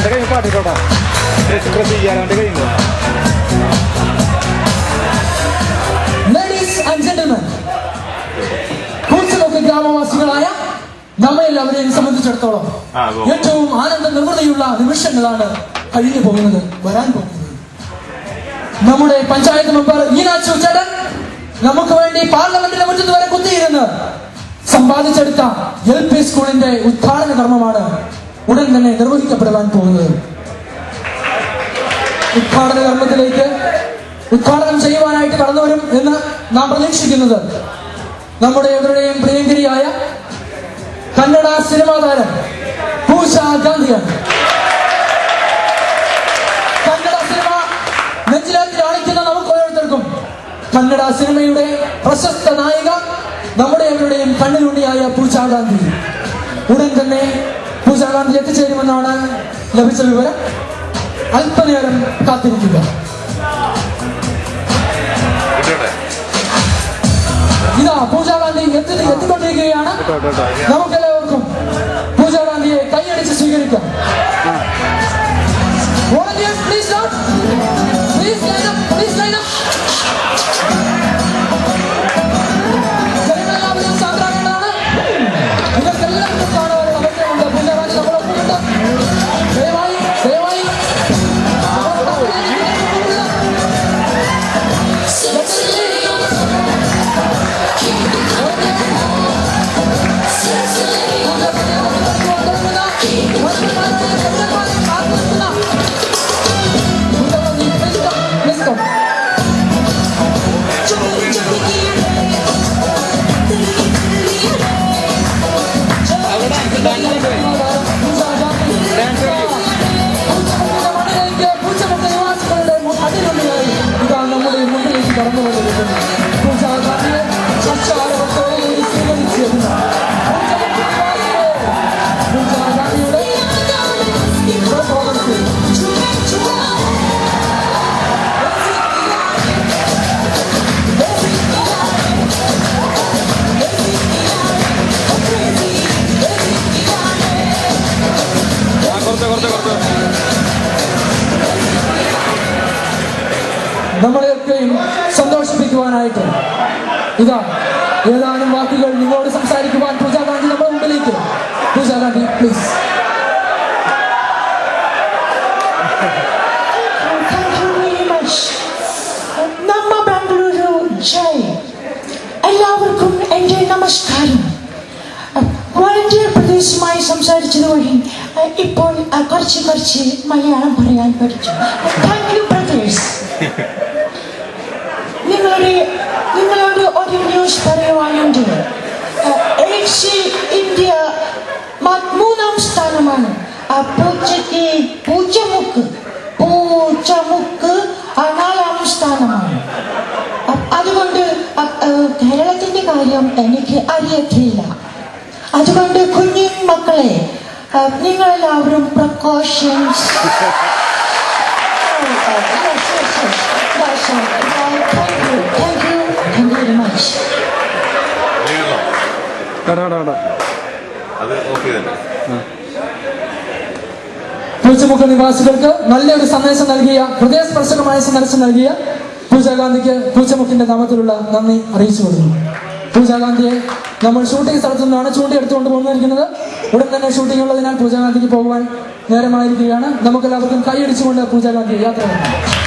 Ladies and gentlemen, പൂച്ചമുക്ക് ഗ്രാമവാസികളായ നമ്മയെല്ലാവരെയും സംബന്ധിച്ചിടത്തോളം ഏറ്റവും ആനന്ദ നിർവൃതിയുള്ള നിമിഷങ്ങളാണ് കഴിഞ്ഞു പോകുന്നത്, വരാൻ പോകുന്നത്. നമ്മുടെ പഞ്ചായത്ത് മെമ്പർ ഈനാച്ചു ചേട്ടൻ നമുക്ക് വേണ്ടി പാർലമെന്റിന്റെ മുറ്റത്ത് വരെ കുത്തിയിരുന്ന് സമ്പാദിച്ചെടുത്ത LP സ്കൂളിന്റെ ഉദ്ഘാടന കർമ്മമാണ് ഉടൻ തന്നെ നിർവഹിക്കപ്പെടുവാൻ പോകുന്നത്. ഉദ്ഘാടന കർമ്മത്തിലേക്ക് ഉദ്ഘാടനം ചെയ്യുവാനായിട്ട് കടന്നുവരും എന്ന് നാം പ്രതീക്ഷിക്കുന്നത് നമ്മുടെ എവരുടെയും പ്രിയങ്കരിയായ കന്നഡ സിനിമാ താരം പൂജ ഗാന്ധിയാണ്. കന്നഡ സിനിമ നെഞ്ചിലേക്ക് കാണിക്കുന്ന നമുക്ക് ഓരോരുത്തർക്കും കന്നഡ സിനിമയുടെ പ്രശസ്ത നായിക നമ്മുടെ എവരുടെയും കണ്ണിലുണ്ണിയായ പൂജ ഗാന്ധി. ഉടൻ തന്നെ പൂജ ഗാന്ധി എത്തിച്ചേരുമെന്നാണ് ലഭിച്ച വിവരം. അല്പനേരം കാത്തിരിക്കുക. ഇതാ പൂജ ഗാന്ധി എത്തിക്കൊണ്ടിരിക്കുകയാണ്. നമുക്കെല്ലാവർക്കും പൂജ ഗാന്ധിയെ കൈയടിച്ച് സ്വീകരിക്കാം. ജനങ്ങളെല്ലാവരും സാധാരണമാണ്. നിങ്ങൾക്കെല്ലാവർക്കും കാണുവാനുള്ള അവസരമുണ്ട്. പൂജ ഗാന്ധി നമ്മളൊപ്പമുണ്ട്. ദയവായി നമ്മളെയൊക്കെയും സന്തോഷിപ്പിക്കുവാനായിട്ട് ഇതാ ഏതാനും വാക്കുകൾ നിങ്ങളോട് സംസാരിക്കുവാൻ പൂജ ഗാന്ധി നമ്മുടെ മുമ്പിലേക്ക്. പൂജ ഗാന്ധി, പ്ലീസ്. നമ്മ ബാംഗ്ലൂരു ജയ്. എല്ലാവർക്കും എൻ്റെ നമസ്കാരം. വോളണ്ടിയർ പ്രദേശമായി സംസാരിച്ചത് വഴി ഇപ്പോൾ കുറച്ച് മലയാളം പറയാൻ പഠിച്ചു. Thank you brothers. നിങ്ങളോട് ഒരു ന്യൂസ് പറയുവാനുണ്ട്. ഏഷ്യയിൽ ഇന്ത്യ 3-ാം സ്ഥാനമാണ്. പൂച്ചമുക്ക് 4-ാം സ്ഥാനമാണ്. അതുകൊണ്ട് കേരളത്തിന്റെ കാര്യം എനിക്ക് അറിയത്തില്ല. അതുകൊണ്ട് കുഞ്ഞു മക്കളെ, നിങ്ങളെല്ലാവരും പ്രിക്കോഷൻസ്. പൂച്ചമുക്ക് നിവാസികൾക്ക് നല്ലൊരു സന്ദേശം നൽകിയ, ഹൃദയസ്പർശകമായ സന്ദേശം നൽകിയ പൂജ ഗാന്ധിക്ക് പൂച്ചമുക്കിന്റെ നാമത്തിലുള്ള നന്ദി അറിയിച്ചു കൊടുക്കുന്നു. പൂജ ഗാന്ധിയെ നമ്മൾ ഷൂട്ടിംഗ് സ്ഥലത്തു നിന്നാണ് ചൂണ്ടിയെടുത്തുകൊണ്ട് പോകുന്നിരിക്കുന്നത്. ഉടൻ തന്നെ ഷൂട്ടിംഗ് ഉള്ളതിനാൽ പൂജ ഗാന്ധിക്ക് പോകുവാൻ നേരമായിരിക്കുകയാണ്. നമുക്കെല്ലാവർക്കും കൈയടിച്ചുകൊണ്ട് പൂജ ഗാന്ധി യാത്ര ചെയ്യുന്നു.